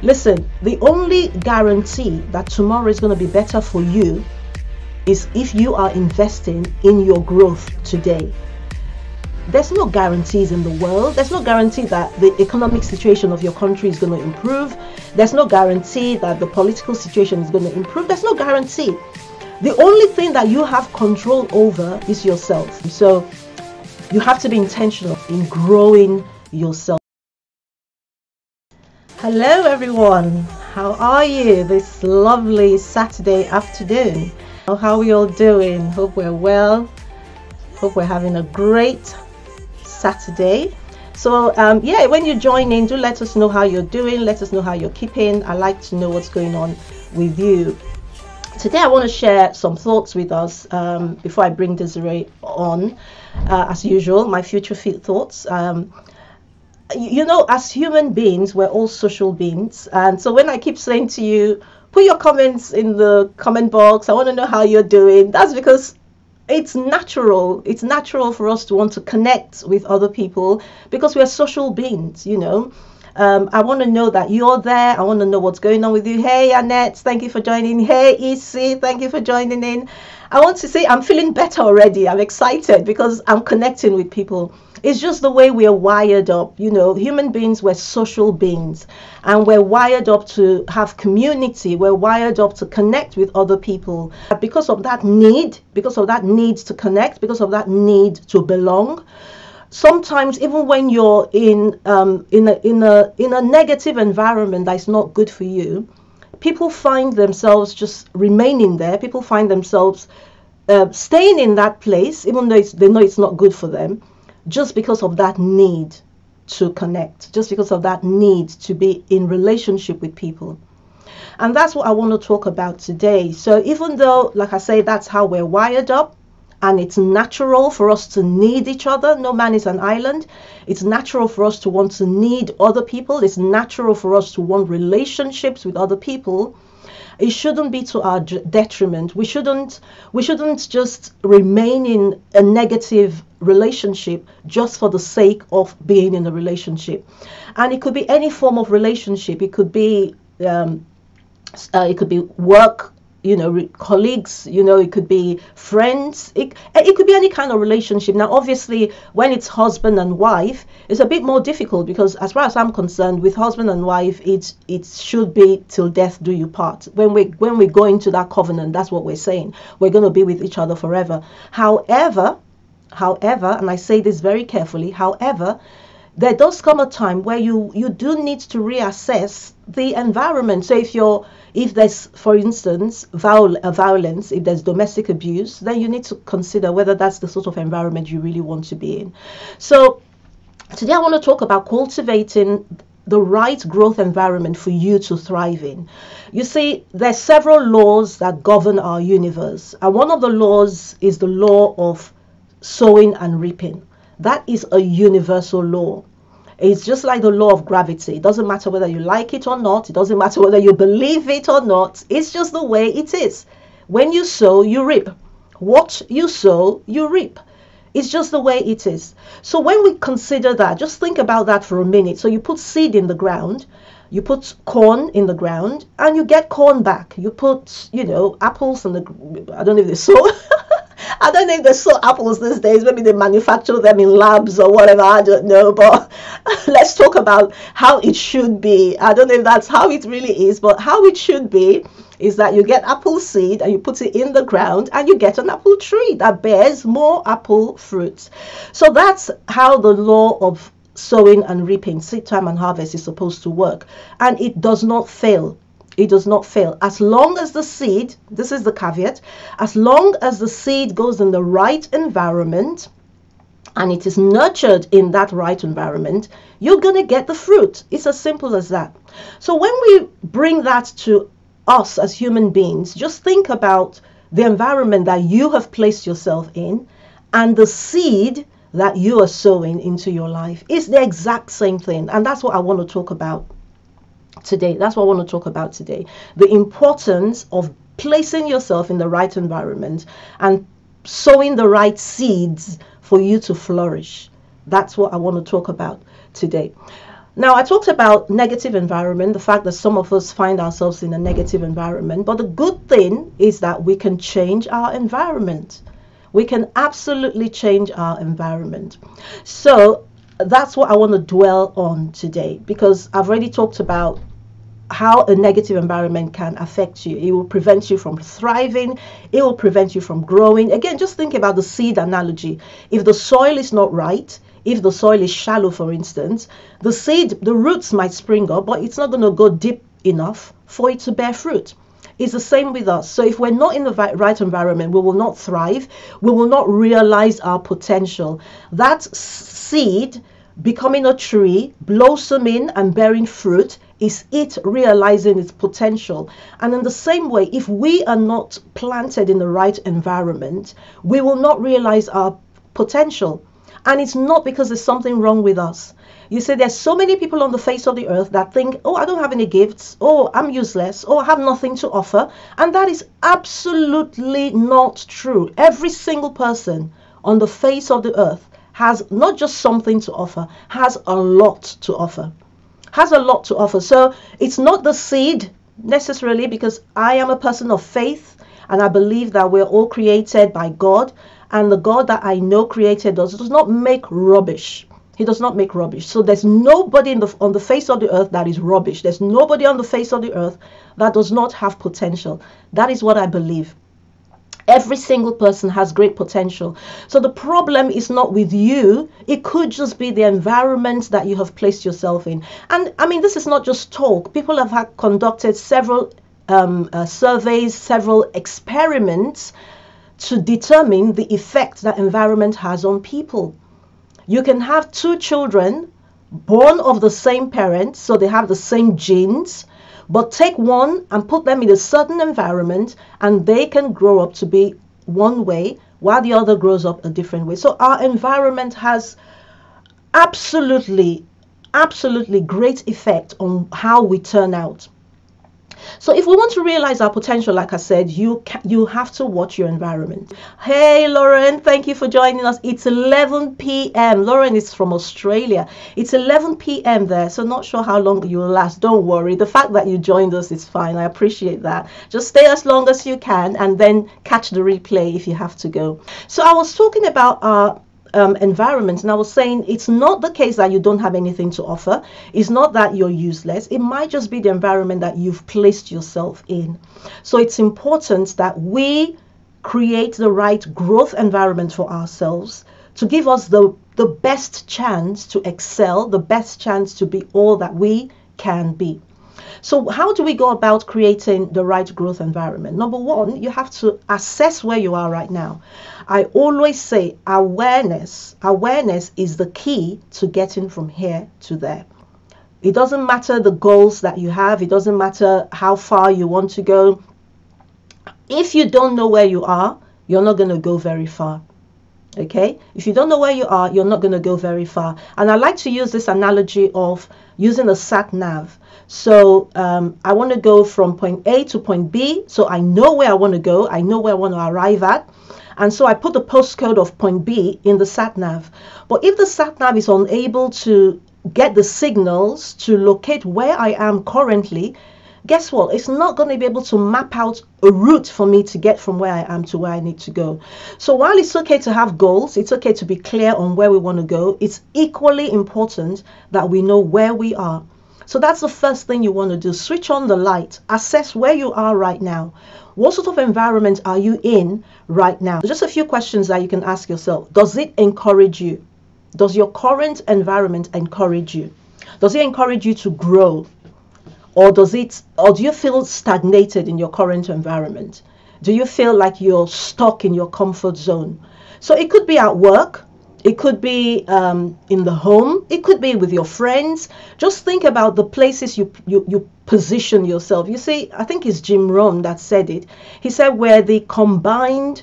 Listen, the only guarantee that tomorrow is going to be better for you is if you are investing in your growth today. There's no guarantees in the world. There's no guarantee that the economic situation of your country is going to improve. There's no guarantee that the political situation is going to improve. There's no guarantee. The only thing that you have control over is yourself. So you have to be intentional in growing yourself. Hello everyone, how are you this lovely Saturday afternoon? How are we all doing? Hope we're well. Hope we're having a great Saturday. So yeah, when you join in, do let us know how you're doing. Let us know how you're keeping. I like to know what's going on with you. Today I want to share some thoughts with us before I bring Desiree on. As usual, my future fit thoughts. You know, as human beings, we're all social beings, and so when I keep saying to you, put your comments in the comment box, I want to know how you're doing, that's because it's natural for us to want to connect with other people, because we're social beings, you know. I want to know that you're there. I want to know what's going on with you. Hey Annette, thank you for joining. Hey EC, thank you for joining in. I want to say I'm feeling better already. I'm excited because I'm connecting with people. It's just the way we are wired up. You know, human beings, we're social beings, and we're wired up to have community. We're wired up to connect with other people. Because of that need to connect, because of that need to belong. Sometimes even when you're in a negative environment that's not good for you, people find themselves just remaining there. People find themselves staying in that place, even though they know it's not good for them, just because of that need to connect, just because of that need to be in relationship with people. And that's what I want to talk about today. So even though, like I say, that's how we're wired up, and it's natural for us to need each other. No man is an island. It's natural for us to want to need other people. It's natural for us to want relationships with other people. It shouldn't be to our detriment. We shouldn't just remain in a negative relationship just for the sake of being in a relationship. And it could be any form of relationship. It could be work, you know, colleagues, you know, it could be friends, it could be any kind of relationship. Now obviously when it's husband and wife, it's a bit more difficult, because as far as I'm concerned, with husband and wife, it should be till death do you part. When we go into that covenant, that's what we're saying, we're going to be with each other forever. However, and I say this very carefully, however, there does come a time where you do need to reassess the environment. So if there's, for instance, violence, if there's domestic abuse, then you need to consider whether that's the sort of environment you really want to be in. So today I want to talk about cultivating the right growth environment for you to thrive in. You see, there's several laws that govern our universe, and one of the laws is the law of sowing and reaping. That is a universal law. It's just like the law of gravity. It doesn't matter whether you like it or not. It doesn't matter whether you believe it or not. It's just the way it is. When you sow, you reap. What you sow, you reap. It's just the way it is. So when we consider that, just think about that for a minute. So you put seed in the ground, you put corn in the ground, and you get corn back. You put, you know, apples in the, I don't know if they sow. I don't know if they sow apples these days. Maybe they manufacture them in labs or whatever. I don't know. But let's talk about how it should be. I don't know if that's how it really is, but how it should be is that you get apple seed and you put it in the ground and you get an apple tree that bears more apple fruits. So that's how the law of sowing and reaping, seed time and harvest, is supposed to work. And it does not fail. It does not fail. As long as the seed, this is the caveat, as long as the seed goes in the right environment and it is nurtured in that right environment, you're going to get the fruit. It's as simple as that. So when we bring that to us as human beings, just think about the environment that you have placed yourself in and the seed that you are sowing into your life. It's the exact same thing. And that's what I want to talk about today. That's what I want to talk about today. The importance of placing yourself in the right environment and sowing the right seeds for you to flourish. That's what I want to talk about today. Now, I talked about negative environment, the fact that some of us find ourselves in a negative environment, but the good thing is that we can change our environment. We can absolutely change our environment. So that's what I want to dwell on today, because I've already talked about how a negative environment can affect you. It will prevent you from thriving. It will prevent you from growing. Again, just think about the seed analogy. If the soil is not right, if the soil is shallow, for instance, the seed, the roots might spring up, but it's not going to go deep enough for it to bear fruit. It's the same with us. So if we're not in the right environment, we will not thrive. We will not realize our potential. That seed becoming a tree, blossoming and bearing fruit, is it realizing its potential. And in the same way, if we are not planted in the right environment, we will not realize our potential. And it's not because there's something wrong with us. You see, there's so many people on the face of the earth that think, oh, I don't have any gifts, oh, I'm useless, oh, I have nothing to offer. And that is absolutely not true. Every single person on the face of the earth has not just something to offer, has a lot to offer. Has a lot to offer. So it's not the seed necessarily, because I am a person of faith and I believe that we're all created by God, and the God that I know created us does not make rubbish. He does not make rubbish. So there's nobody on the face of the earth that is rubbish. There's nobody on the face of the earth that does not have potential. That is what I believe. Every single person has great potential. So the problem is not with you. It could just be the environment that you have placed yourself in. And I mean, this is not just talk. People have conducted several surveys, several experiments to determine the effect that environment has on people. You can have two children born of the same parents, so they have the same genes, but take one and put them in a certain environment and they can grow up to be one way while the other grows up a different way. So our environment has absolutely great effect on how we turn out. So if we want to realize our potential, like I said, you have to watch your environment. Hey, Lauren, thank you for joining us. It's 11 p.m. Lauren is from Australia. It's 11 p.m. there, so not sure how long you will last. Don't worry. The fact that you joined us is fine. I appreciate that. Just stay as long as you can and then catch the replay if you have to go. So I was talking about our environment, and I was saying it's not the case that you don't have anything to offer. It's not that you're useless. It might just be the environment that you've placed yourself in. So it's important that we create the right growth environment for ourselves to give us the best chance to excel, the best chance to be all that we can be. So how do we go about creating the right growth environment? Number one, you have to assess where you are right now. I always say awareness is the key to getting from here to there. It doesn't matter the goals that you have. It doesn't matter how far you want to go. If you don't know where you are, you're not going to go very far. Okay? If you don't know where you are, you're not going to go very far. And I like to use this analogy of using a sat nav. So I want to go from point A to point B. So I know where I want to go. I know where I want to arrive at. And so I put the postcode of point B in the sat nav. But if the sat nav is unable to get the signals to locate where I am currently, guess what? It's not going to be able to map out a route for me to get from where I am to where I need to go. So while it's okay to have goals, it's okay to be clear on where we want to go, it's equally important that we know where we are. So that's the first thing you want to do. Switch on the light. Assess where you are right now. What sort of environment are you in right now? Just a few questions that you can ask yourself. Does it encourage you? Does your current environment encourage you? Does it encourage you to grow? Or do you feel stagnated in your current environment? Do you feel like you're stuck in your comfort zone? So it could be at work. It could be in the home. It could be with your friends. Just think about the places you position yourself. You see, I think it's Jim Rohn that said it. He said we're the combined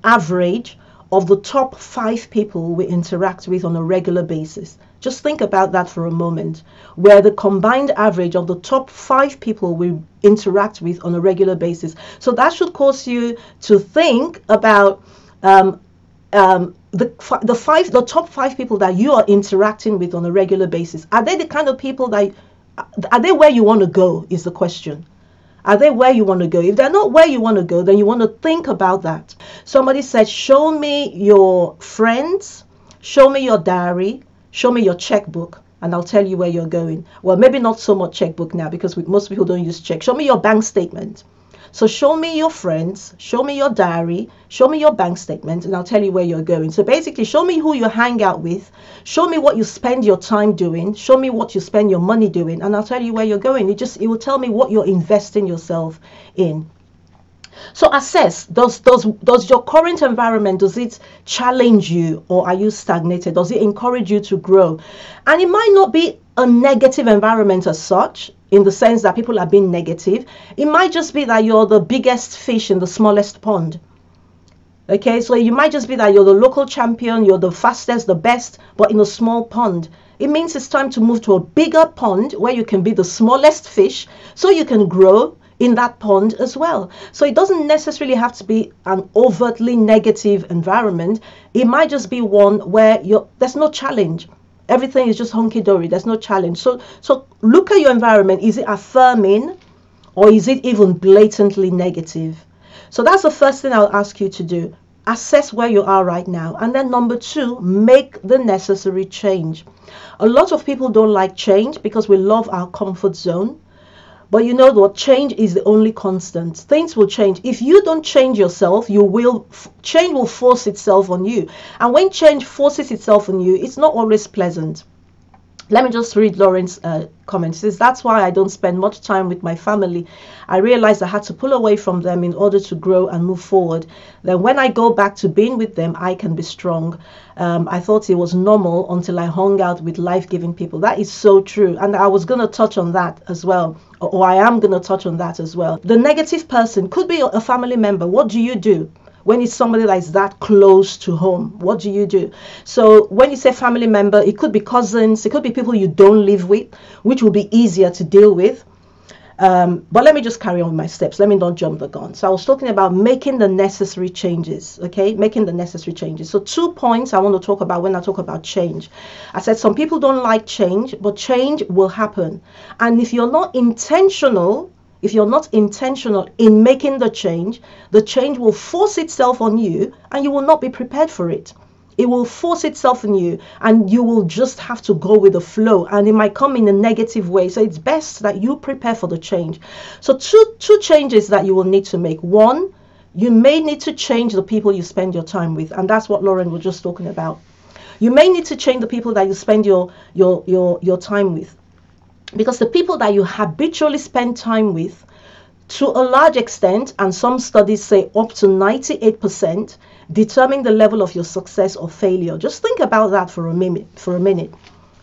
average of the top 5 people we interact with on a regular basis. Just think about that for a moment. We're the combined average of the top 5 people we interact with on a regular basis. So that should cause you to think about the top five people that you are interacting with on a regular basis, are they the kind of people that, are they where you want to go, is the question. Are they where you want to go? If they're not where you want to go, then you want to think about that. Somebody said, show me your friends, show me your diary, show me your checkbook, and I'll tell you where you're going. Well, maybe not so much checkbook now, because most people don't use check. Show me your bank statement. So show me your friends, show me your diary, show me your bank statement, and I'll tell you where you're going. So basically, show me who you hang out with, show me what you spend your time doing, show me what you spend your money doing, and I'll tell you where you're going. It will tell me what you're investing yourself in. So assess, does your current environment, does it challenge you, or are you stagnated? Does it encourage you to grow? And it might not be a negative environment as such, in the sense that people are being negative. It might just be that you're the biggest fish in the smallest pond. Okay, so you might just be that you're the local champion, you're the fastest, the best, but in a small pond. It means it's time to move to a bigger pond where you can be the smallest fish, so you can grow in that pond as well. So it doesn't necessarily have to be an overtly negative environment. It might just be one where there's no challenge. Everything is just hunky-dory. There's no challenge. So look at your environment. Is it affirming, or is it even blatantly negative? So that's the first thing I'll ask you to do. Assess where you are right now. And then number two, make the necessary change. A lot of people don't like change because we love our comfort zone. But you know what? Change is the only constant. Things will change. If you don't change yourself, change will force itself on you. And when change forces itself on you, it's not always pleasant. Let me just read Lauren's comment. She says, that's why I don't spend much time with my family. I realized I had to pull away from them in order to grow and move forward. Then when I go back to being with them, I can be strong. I thought it was normal until I hung out with life-giving people. That is so true. And I was going to touch on that as well. Or I am going to touch on that as well. The negative person could be a family member. What do you do? When it's somebody that is that close to home, what do you do? So when you say family member, it could be cousins, it could be people you don't live with, which will be easier to deal with. But let me just carry on with my steps. Let me not jump the gun. So I was talking about making the necessary changes, okay? Making the necessary changes. So 2 points I want to talk about when I talk about change. I said some people don't like change, but change will happen. And if you're not intentional in making the change will force itself on you, and you will not be prepared for it. It will force itself on you, and you will just have to go with the flow, and it might come in a negative way. So it's best that you prepare for the change. So two changes that you will need to make. One, you may need to change the people you spend your time with, and that's what Lauren was just talking about. You may need to change the people that you spend your time with. Because the people that you habitually spend time with, to a large extent, and some studies say up to 98%, determine the level of your success or failure. Just think about that for a minute.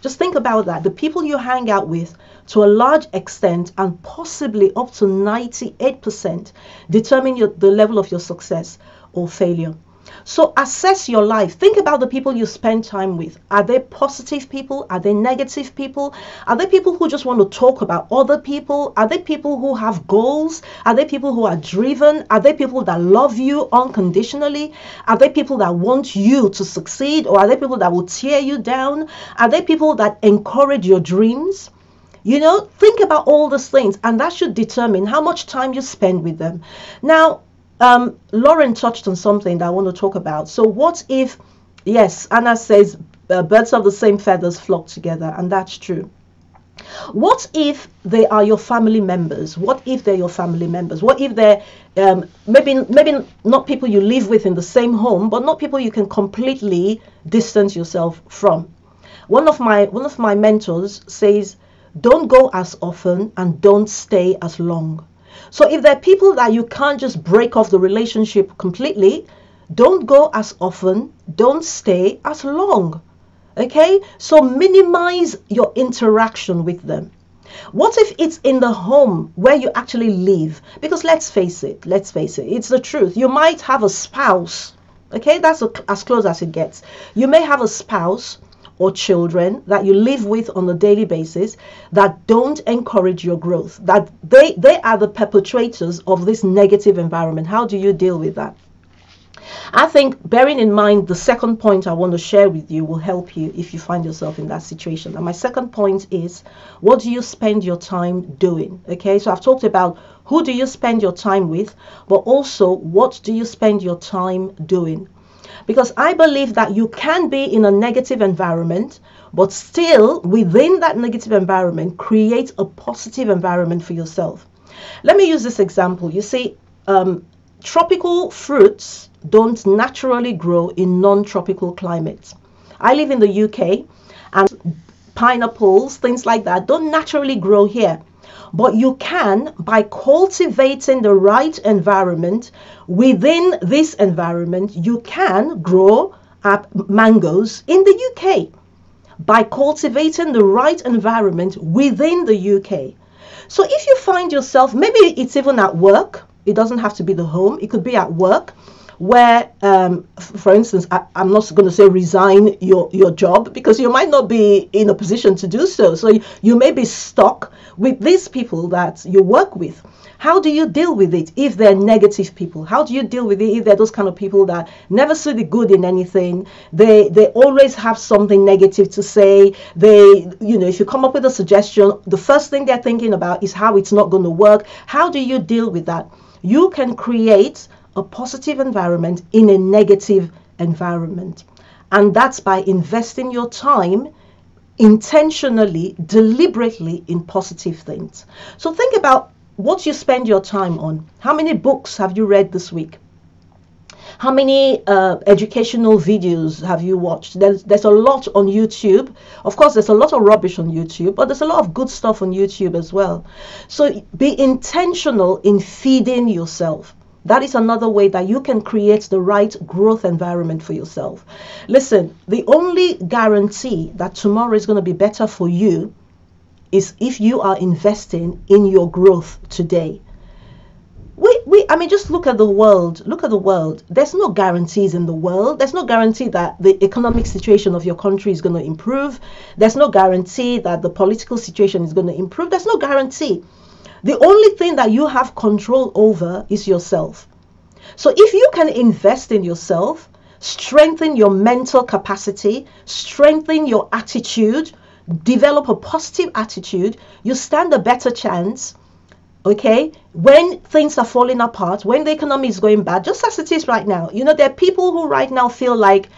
Just think about that. The people you hang out with, to a large extent, and possibly up to 98%, determine the level of your success or failure. So assess your life. Think about the people you spend time with. Are they positive people? Are they negative people? Are they people who just want to talk about other people? Are they people who have goals? Are they people who are driven? Are they people that love you unconditionally? Are they people that want you to succeed? Or are they people that will tear you down? Are they people that encourage your dreams? You know, think about all these things, and that should determine how much time you spend with them. Now, Lauren touched on something that I want to talk about. So what if, yes, Anna says birds of the same feathers flock together, and that's true. What if they are your family members? What if they're your family members? What if they're maybe not people you live with in the same home, but not people you can completely distance yourself from? One of my mentors says, don't go as often and don't stay as long. So if there are people that you can't just break off the relationship completely, don't go as often, don't stay as long. Okay? So minimize your interaction with them. What if it's in the home where you actually live? Because let's face it, it's the truth. You might have a spouse. Okay? That's as close as it gets. You may have a spouse or children that you live with on a daily basis that don't encourage your growth, that they are the perpetrators of this negative environment. How do you deal with that? I think bearing in mind the second point I want to share with you will help you if you find yourself in that situation. And my second point is, what do you spend your time doing? Okay, so I've talked about who do you spend your time with, but also what do you spend your time doing? Because I believe that you can be in a negative environment, but still within that negative environment, create a positive environment for yourself. Let me use this example. You see, tropical fruits don't naturally grow in non-tropical climates. I live in the UK, and pineapples, things like that, don't naturally grow here. But you can, by cultivating the right environment, within this environment, you can grow mangoes in the UK by cultivating the right environment within the UK. So if you find yourself, maybe it's even at work, it doesn't have to be the home, it could be at work, where, for instance, I'm not going to say resign your job, because you might not be in a position to do so. So you may be stuck with these people that you work with. How do you deal with it if they're negative people? How do you deal with it if they're those kind of people that never see the good in anything? They always have something negative to say. If you come up with a suggestion, the first thing they're thinking about is how it's not going to work. How do you deal with that? You can create a positive environment in a negative environment. And that's by investing your time intentionally, deliberately in positive things. So think about what you spend your time on. How many books have you read this week? How many educational videos have you watched? There's a lot on YouTube. Of course, there's a lot of rubbish on YouTube, but there's a lot of good stuff on YouTube as well. So be intentional in feeding yourself. That is another way that you can create the right growth environment for yourself. Listen, the only guarantee that tomorrow is going to be better for you is if you are investing in your growth today. I mean, just look at the world. Look at the world. There's no guarantees in the world. There's no guarantee that the economic situation of your country is going to improve. There's no guarantee that the political situation is going to improve. There's no guarantee. The only thing that you have control over is yourself. So if you can invest in yourself, strengthen your mental capacity, strengthen your attitude, develop a positive attitude, you stand a better chance, okay, when things are falling apart, when the economy is going bad, just as it is right now. You know, there are people who right now feel like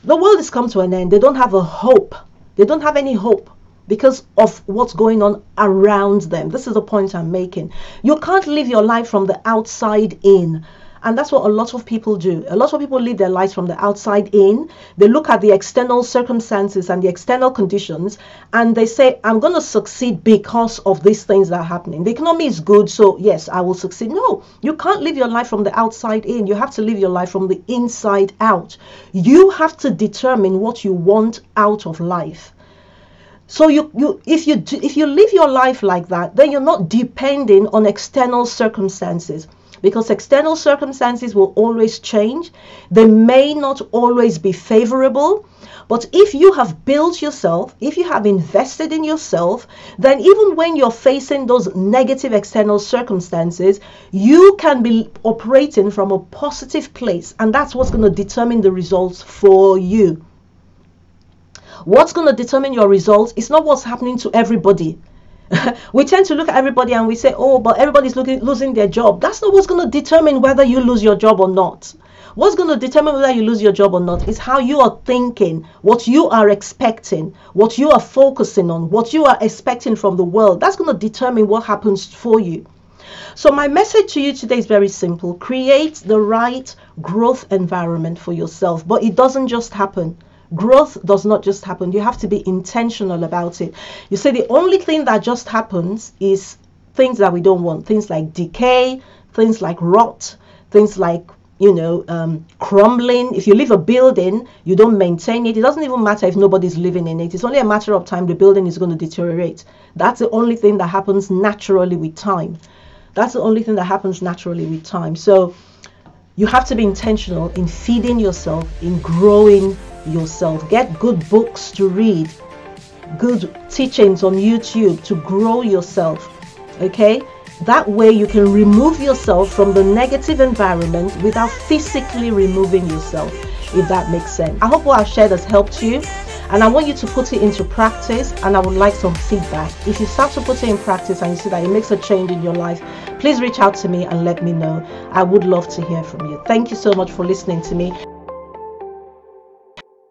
the world has come to an end. They don't have a hope. They don't have any hope because of what's going on around them. This is the point I'm making. You can't live your life from the outside in. And that's what a lot of people do. A lot of people live their lives from the outside in. They look at the external circumstances and the external conditions, and they say, I'm going to succeed because of these things that are happening. The economy is good, so yes, I will succeed. No, you can't live your life from the outside in. You have to live your life from the inside out. You have to determine what you want out of life. So if you live your life like that, then you're not depending on external circumstances. Because external circumstances will always change. They may not always be favorable. But if you have built yourself, if you have invested in yourself, then even when you're facing those negative external circumstances, you can be operating from a positive place. And that's what's going to determine the results for you. What's going to determine your results is not what's happening to everybody. We tend to look at everybody and we say, oh, but everybody's losing their job. That's not what's going to determine whether you lose your job or not. What's going to determine whether you lose your job or not is how you are thinking, what you are expecting, what you are focusing on, what you are expecting from the world. That's going to determine what happens for you. So my message to you today is very simple. Create the right growth environment for yourself, but it doesn't just happen. Growth does not just happen. You have to be intentional about it. You see, the only thing that just happens is things that we don't want. Things like decay, things like rot, things like, crumbling. If you leave a building, you don't maintain it. It doesn't even matter if nobody's living in it. It's only a matter of time the building is going to deteriorate. That's the only thing that happens naturally with time. That's the only thing that happens naturally with time. So you have to be intentional in feeding yourself, in growing yourself. Get good books to read, good teachings on YouTube to grow yourself. Okay, That way you can remove yourself from the negative environment without physically removing yourself, if that makes sense. I hope what I've shared has helped you, and I want you to put it into practice, and I would like some feedback. If you start to put it in practice and you see that it makes a change in your life, please reach out to me and let me know. I would love to hear from you. Thank you so much for listening to me.